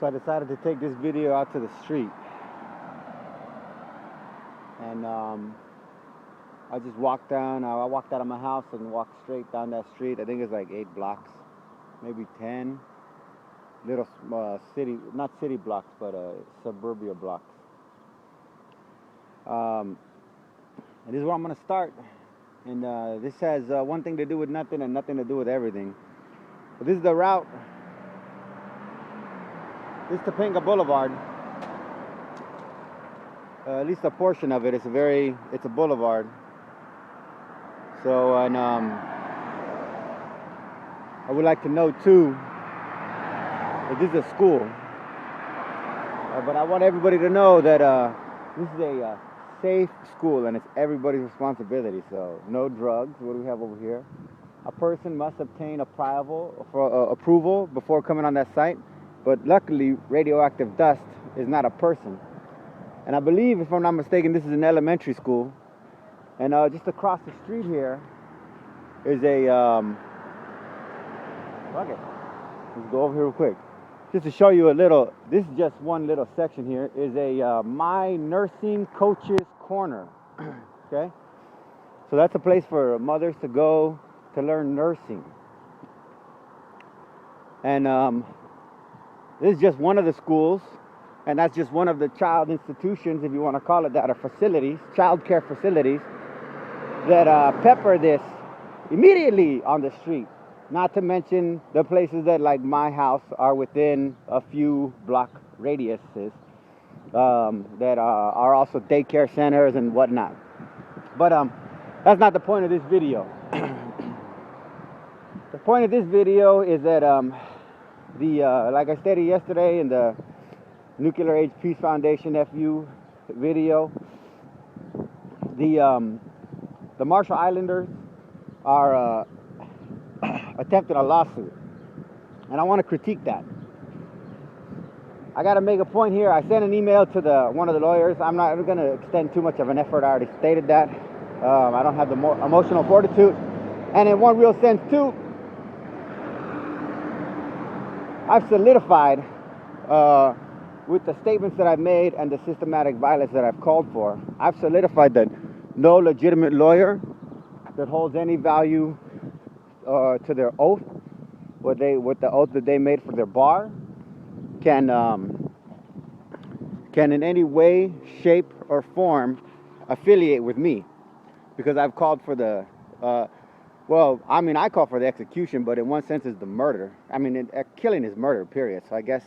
So I decided to take this video out to the street, and I just walked down. I walked out of my house and walked straight down that street. I think it's like 8 blocks, maybe 10 little city, not city blocks, but suburbia blocks. And this is where I'm gonna start. And this has one thing to do with nothing and nothing to do with everything. But this is the route. This is Topanga Boulevard. At least a portion of it. It's a boulevard. So, and I would like to know too that this is a school. But I want everybody to know that this is a safe school and it's everybody's responsibility. So, no drugs. What do we have over here? A person must obtain approval before coming on that site. But luckily, radioactive dust is not a person. And I believe, if I'm not mistaken, this is an elementary school. And just across the street here is a... okay, let's go over here real quick. Just to show you a little, this is just one little section here, is a My Nursing Coaches Corner. Okay? So that's a place for mothers to go to learn nursing. And this is just one of the schools, and that's just one of the child institutions, if you want to call it that, or facilities, child care facilities, that pepper this immediately on the street. Not to mention the places that, like my house, are within a few block radiuses that are also daycare centers and whatnot. But that's not the point of this video. The point of this video is that like I stated yesterday in the Nuclear Age Peace Foundation FU video, the Marshall Islanders are attempting a lawsuit, and I want to critique that. I got to make a point here. I sent an email to one of the lawyers. I'm not going to extend too much of an effort. I already stated that. I don't have the emotional fortitude, and in one real sense too, I've solidified with the statements that I've made and the systematic violence that I've called for. I've solidified that no legitimate lawyer that holds any value to their oath, with the oath that they made for their bar, can in any way, shape, or form affiliate with me, because I've called for the I call for the execution, but in one sense it's the murder. I mean, killing is murder, period. So I guess,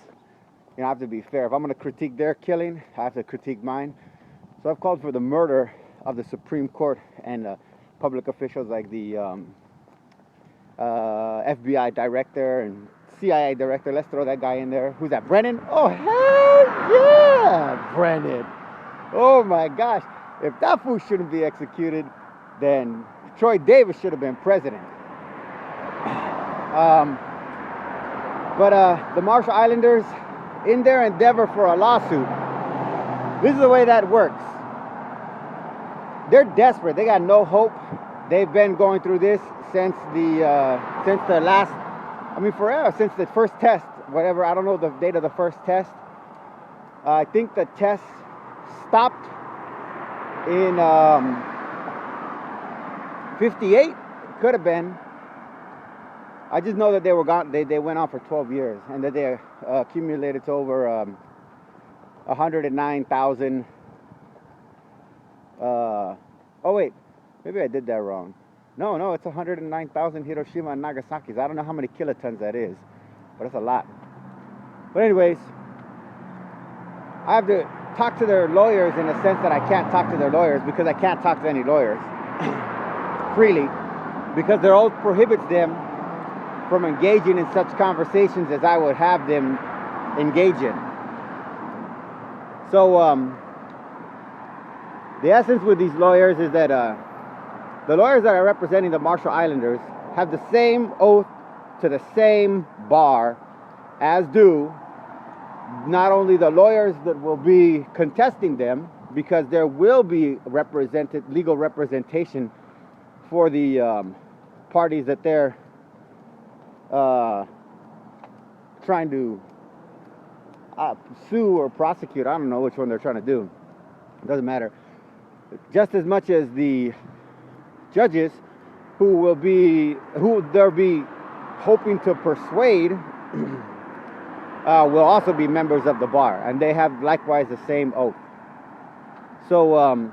I have to be fair. If I'm going to critique their killing, I have to critique mine. So I've called for the murder of the Supreme Court and public officials like the FBI director and CIA director. Let's throw that guy in there. Who's that, Brennan? Oh, hell yeah, Brennan. Oh my gosh. If that fool shouldn't be executed, then Troy Davis should have been president. The Marshall Islanders, in their endeavor for a lawsuit, this is the way that works. They're desperate. They got no hope. They've been going through this since since the first test. Whatever, I don't know the date of the first test. I think the test stopped in 58. Could have been. I just know that they were gone. They went on for 12 years, and that they accumulated to over 109,000. Oh wait, maybe I did that wrong. No, it's 109,000 Hiroshima and Nagasaki's. I don't know how many kilotons that is, but it's a lot. But anyways, I have to talk to their lawyers in a sense that I can't talk to their lawyers, because I can't talk to any lawyers freely, because their oath prohibits them from engaging in such conversations as I would have them engage in. So the essence with these lawyers is that the lawyers that are representing the Marshall Islanders have the same oath to the same bar as do not only the lawyers that will be contesting them, because there will be legal representation for the parties that they're trying to sue or prosecute. I don't know which one they're trying to do. It doesn't matter. Just as much as the judges who they'll be hoping to persuade will also be members of the bar, and they have likewise the same oath. So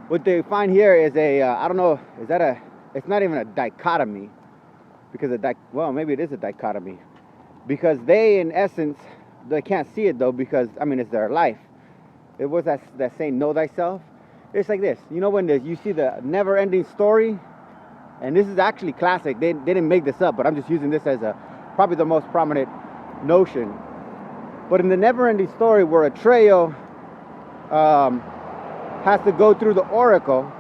what they find here is I don't know, it's not even a dichotomy, because well, maybe it is a dichotomy, because they, in essence, they can't see it though, because, I mean, it's their life. It was that saying, know thyself. It's like this, you know, when you see the never-ending story, and this is actually classic, they didn't make this up, but I'm just using this as probably the most prominent notion. But in the never-ending story, where Atreyu has to go through the oracle,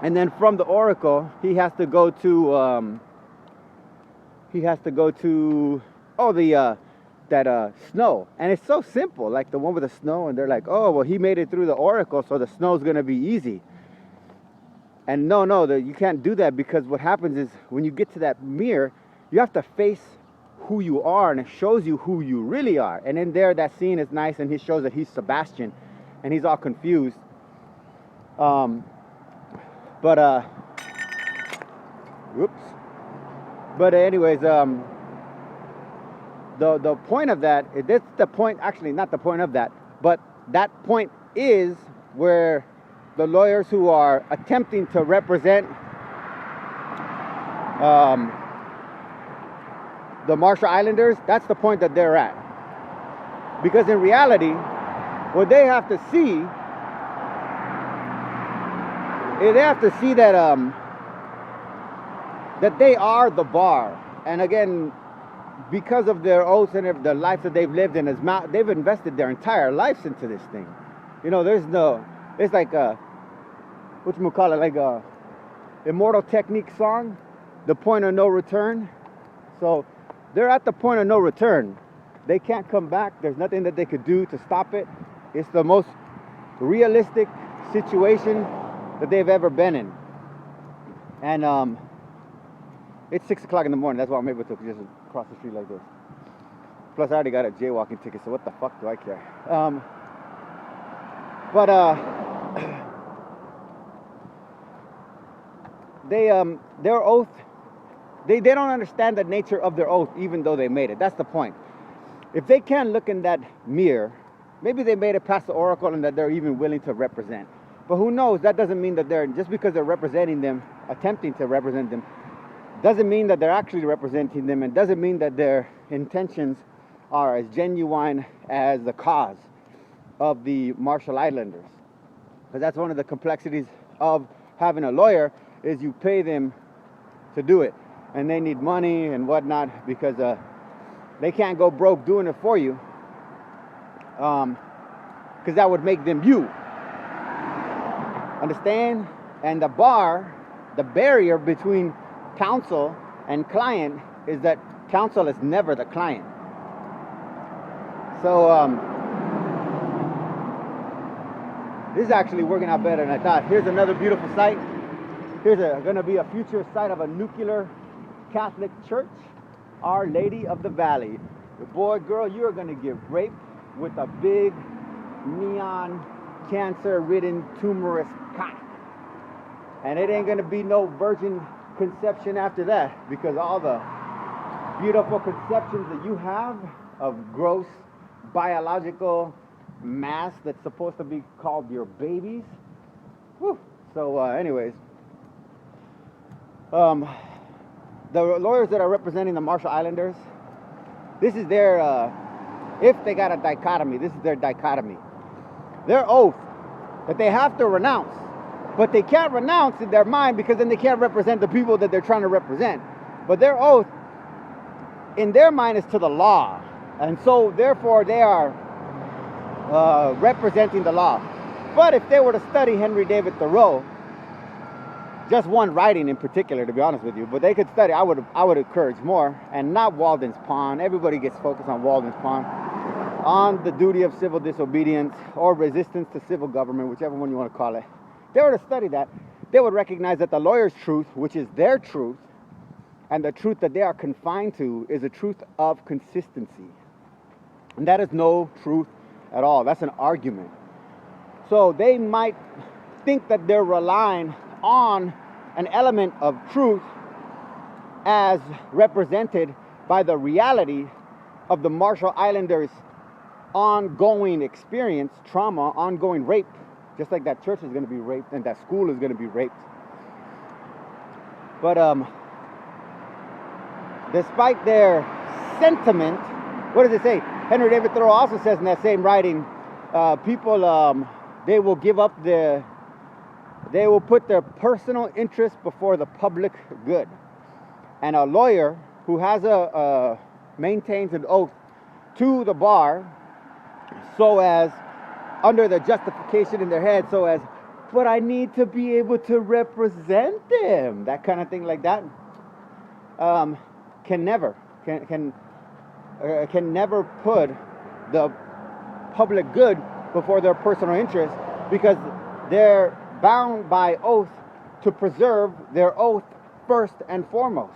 and then from the oracle he has to go to that snow, and it's so simple, like the one with the snow, and they're like, oh well, he made it through the oracle, so the snow's gonna be easy. And no, you can't do that, because what happens is when you get to that mirror, you have to face who you are, and it shows you who you really are. And in there, that scene is nice, and he shows that he's Sebastian, and he's all confused. But anyways, the point of that, that's the point, actually not the point of that, but that point is where the lawyers who are attempting to represent the Marshall Islanders, that's the point that they're at. Because in reality, what they have to see is that they are the bar. And again, because of their oaths and the life that they've lived in, they've invested their entire lives into this thing. You know, it's like whatchamacallit, like a Immortal Technique song, The Point of No Return. So they're at the point of no return. They can't come back. There's nothing that they could do to stop it. It's the most realistic situation that they've ever been in. And it's 6 o'clock in the morning. That's why I'm able to just cross the street like this. Plus, I already got a jaywalking ticket, so what the fuck do I care? Their oath, they don't understand the nature of their oath, even though they made it. That's the point. If they can't look in that mirror, maybe they made it past the oracle and that they're even willing to represent. But who knows? That doesn't mean that just because they're representing them, attempting to represent them, doesn't mean that they're actually representing them, and doesn't mean that their intentions are as genuine as the cause of the Marshall Islanders. Because that's one of the complexities of having a lawyer, is you pay them to do it. And they need money and whatnot, because they can't go broke doing it for you, because that would make them you. Understand? And the barrier between counsel and client is that counsel is never the client. So this is actually working out better than I thought. Here's another beautiful site. Here's going to be a future site of a nuclear Catholic church, Our Lady of the Valley. Your boy, girl, you're going to get raped with a big neon cancer-ridden tumorous cock. And it ain't going to be no virgin conception after that, because all the beautiful conceptions that you have of gross biological mass that's supposed to be called your babies. Whew. So anyways, the lawyers that are representing the Marshall Islanders, this is their, if they got a dichotomy, this is their dichotomy. Their oath that they have to renounce, but they can't renounce in their mind, because then they can't represent the people that they're trying to represent. But their oath in their mind is to the law, and so therefore they are representing the law. But if they were to study Henry David Thoreau, just one writing in particular, to be honest with you, but they could study, I would encourage more, and not Walden's Pond. Everybody gets focused on Walden's Pond, on the duty of civil disobedience or resistance to civil government, whichever one you want to call it. If they were to study that, they would recognize that the lawyer's truth, which is their truth, and the truth that they are confined to, is a truth of consistency. And that is no truth at all. That's an argument. So they might think that they're relying on an element of truth as represented by the reality of the Marshall Islanders' ongoing experience, trauma, ongoing rape, just like that church is going to be raped and that school is going to be raped. But despite their sentiment, what does it say? Henry David Thoreau also says in that same writing, people, they will give up they will put their personal interest before the public good. And a lawyer who has maintains an oath to the bar, so as, under the justification in their head, so as, but I need to be able to represent them, that kind of thing like that, can never put the public good before their personal interest, because they're bound by oath to preserve their oath first and foremost.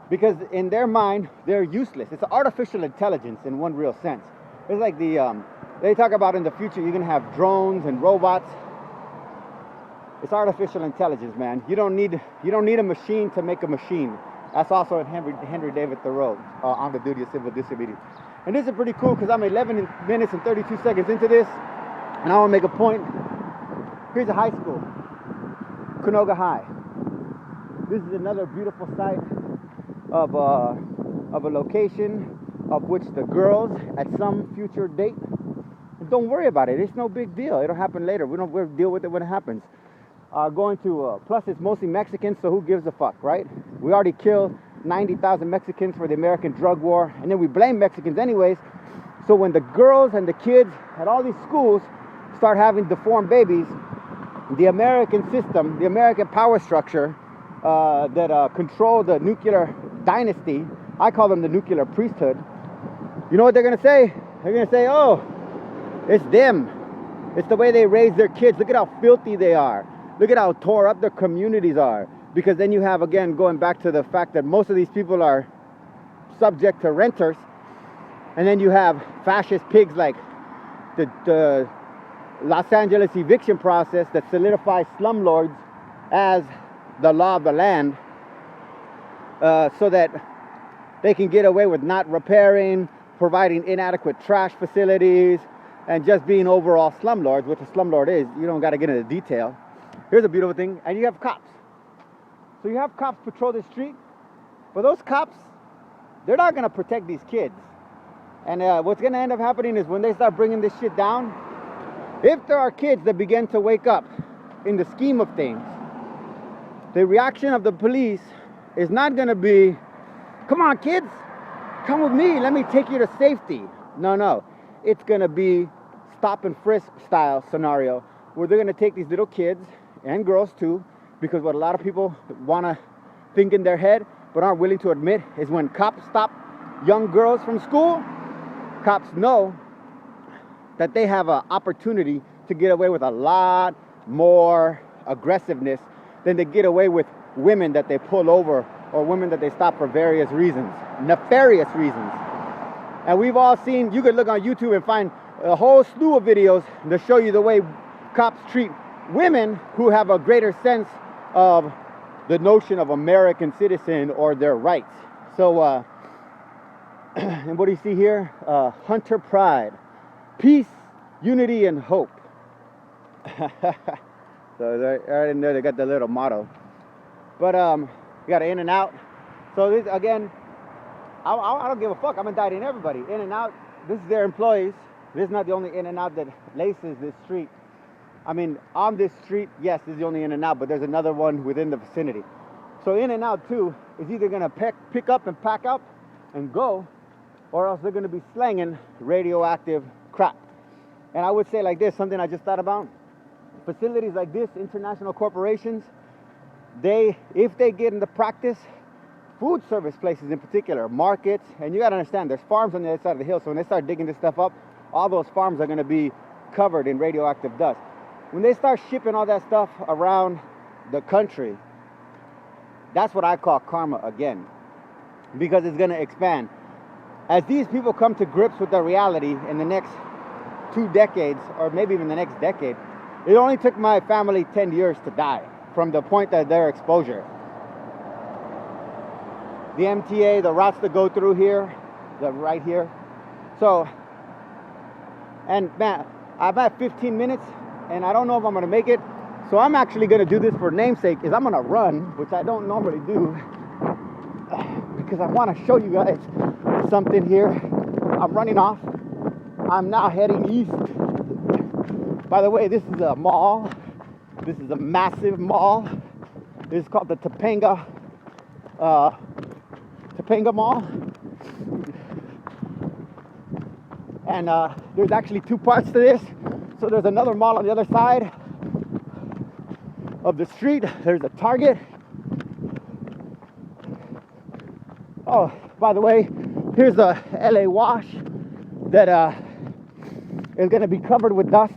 Because in their mind, they're useless. It's artificial intelligence in one real sense. It's like they talk about in the future you're gonna have drones and robots. It's artificial intelligence, man. You don't need a machine to make a machine. That's also in Henry David Thoreau, On the Duty of Civil Disobedience. And this is pretty cool because I'm 11 minutes and 32 seconds into this, and I want to make a point. Here's a high school, Canoga High. This is another beautiful site of a location of which the girls at some future date, and don't worry about it. It's no big deal. It'll happen later. We'll deal with it when it happens. Are going to, plus it's mostly Mexicans, so who gives a fuck, right? We already killed 90,000 Mexicans for the American drug war, and then we blame Mexicans anyways. So when the girls and the kids at all these schools start having deformed babies, the American system, the American power structure that control the nuclear dynasty, I call them the nuclear priesthood, you know what they're gonna say? They're gonna say, oh, it's them. It's the way they raise their kids. Look at how filthy they are. Look at how tore up their communities are. Because then you have, again, going back to the fact that most of these people are subject to renters. And then you have fascist pigs like the Los Angeles eviction process that solidifies slumlords as the law of the land, so that they can get away with not repairing, providing inadequate trash facilities, and just being overall slumlords, which a slumlord is. You don't got to get into detail. Here's a beautiful thing, and you have cops. So you have cops patrol the street, but those cops, they're not going to protect these kids. And what's going to end up happening is when they start bringing this shit down, if there are kids that begin to wake up in the scheme of things, the reaction of the police is not going to be, come on kids, come with me, let me take you to safety. No. It's going to be stop and frisk style scenario where they're going to take these little kids and girls too, because what a lot of people want to think in their head but aren't willing to admit is when cops stop young girls from school, cops know that they have an opportunity to get away with a lot more aggressiveness than they get away with women that they pull over or women that they stop for various reasons, nefarious reasons. And we've all seen, you could look on YouTube and find a whole slew of videos that show you the way cops treat women who have a greater sense of the notion of American citizen or their rights. So, and what do you see here? Hunter pride, peace, unity, and hope. So right in there, they got the little motto. But you got In and Out. So this, again, I don't give a fuck. I'm indicting everybody. In and Out, this is their employees. This is not the only In and Out that laces this street. I mean, on this street, yes, this is the only In and Out, but there's another one within the vicinity. So In and Out, too, is either going to pick up and pack up and go, or else they're going to be slanging radioactive crap. And I would say like this, something I just thought about. Facilities like this, international corporations, if they get into practice, food service places in particular, markets, and you got to understand, there's farms on the other side of the hill, so when they start digging this stuff up, all those farms are going to be covered in radioactive dust. When they start shipping all that stuff around the country, that's what I call karma again, because it's going to expand. as these people come to grips with the reality in the next 2 decades, or maybe even the next decade, it only took my family 10 years to die from the point of their exposure. The MTA, the routes that go through here, right here. So, and man, I'm at 15 minutes and I don't know if I'm gonna make it. So I'm actually gonna do this for namesake, is I'm gonna run, which I don't normally do, because I wanna show you guys something here. I'm running off. I'm now heading east. By the way, this is a mall. This is a massive mall. This is called the Topanga Mall. And there's actually 2 parts to this. So there's another mall on the other side of the street. There's a Target. Oh, by the way, here's the LA wash that is going to be covered with dust.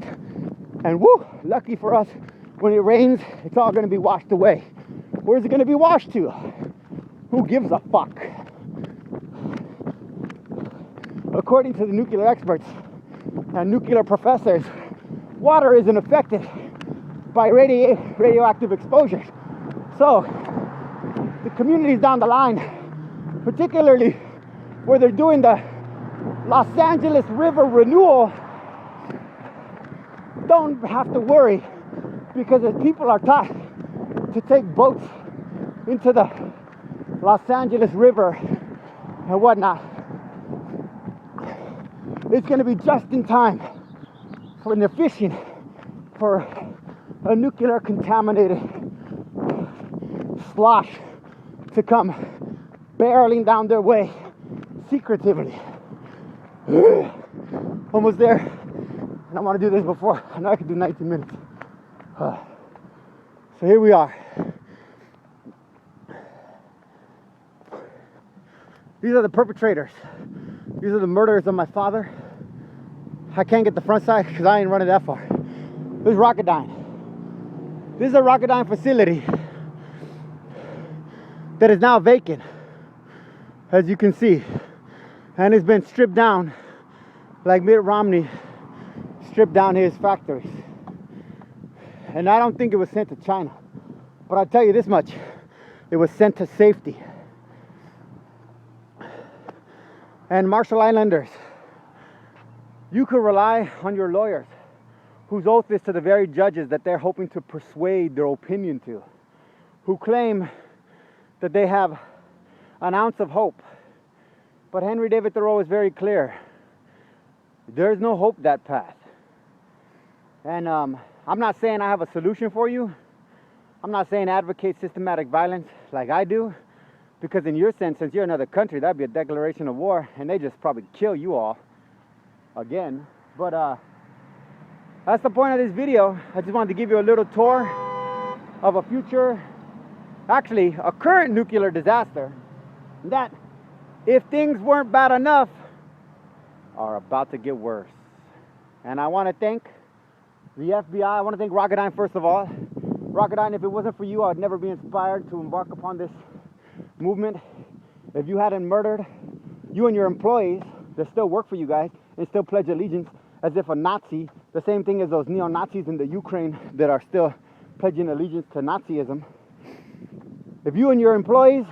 And woo, lucky for us, when it rains, it's all going to be washed away. Where's it going to be washed to? Who gives a fuck? According to the nuclear experts and nuclear professors, water isn't affected by radioactive exposure. So, the communities down the line, particularly where they're doing the Los Angeles River renewal, don't have to worry, because as people are taught to take boats into the Los Angeles River and whatnot, it's going to be just in time when they're fishing for a nuclear contaminated slosh to come barreling down their way secretively. Almost there. And I want to do this before. I know I can do 19 minutes. So here we are. These are the perpetrators. These are the murderers of my father. I can't get the front side because I ain't running that far. This is Rocketdyne. This is a Rocketdyne facility that is now vacant, as you can see. And it's been stripped down like Mitt Romney stripped down his factories. And I don't think it was sent to China. But I'll tell you this much. It was sent to safety. And Marshall Islanders, you could rely on your lawyers, whose oath is to the very judges that they're hoping to persuade their opinion to, who claim that they have an ounce of hope. But Henry David Thoreau is very clear. There's no hope that path. And I'm not saying I have a solution for you. I'm not saying advocate systematic violence like I do, because in your sense, since you're another country, that'd be a declaration of war, and they just probably kill you all again. But that's the point of this video. I just wanted to give you a little tour of a future, actually a current nuclear disaster that, if things weren't bad enough, are about to get worse. And I want to thank the FBI. I want to thank Rocketdyne first of all. Rocketdyne, if it wasn't for you, I would never be inspired to embark upon this movement. If you hadn't murdered you and your employees that still work for you guys and still pledge allegiance as if a Nazi, the same thing as those neo-Nazis in the Ukraine that are still pledging allegiance to Nazism. If you and your employees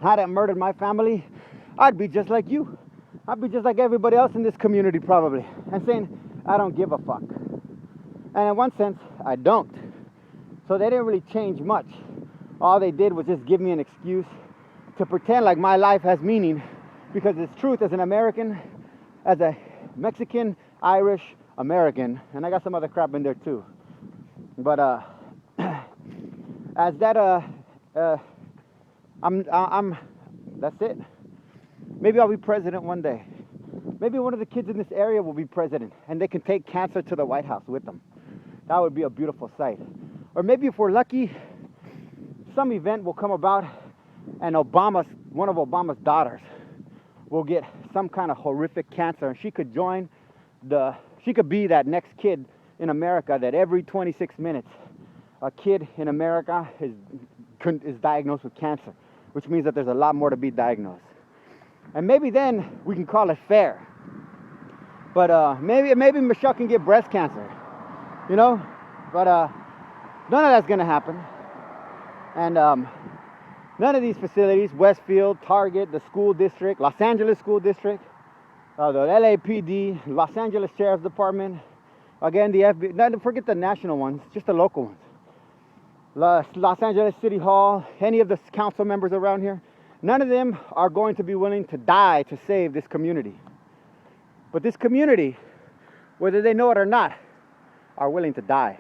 hadn't murdered my family, I'd be just like you. I'd be just like everybody else in this community probably, and saying, I don't give a fuck. And in one sense, I don't. So they didn't really change much. All they did was just give me an excuse to pretend like my life has meaning, because it's truth as an American, as a Mexican, Irish, American, and I got some other crap in there too. But as that that's it. Maybe I'll be president one day. Maybe one of the kids in this area will be president, and they can take cancer to the White House with them. That would be a beautiful sight. Or maybe if we're lucky, some event will come about and one of Obama's daughters will get some kind of horrific cancer, and she could be that next kid in America that every 26 minutes a kid in America is diagnosed with cancer, which means that there's a lot more to be diagnosed. And maybe then we can call it fair. But maybe Michelle can get breast cancer, you know. But none of that's gonna happen. And none of these facilities, Westfield, Target, the school district, Los Angeles School District, the LAPD, Los Angeles Sheriff's Department, again the FBI, not forget the national ones, just the local ones. Los Angeles City Hall, any of the council members around here, none of them are going to be willing to die to save this community. But this community, whether they know it or not, are willing to die.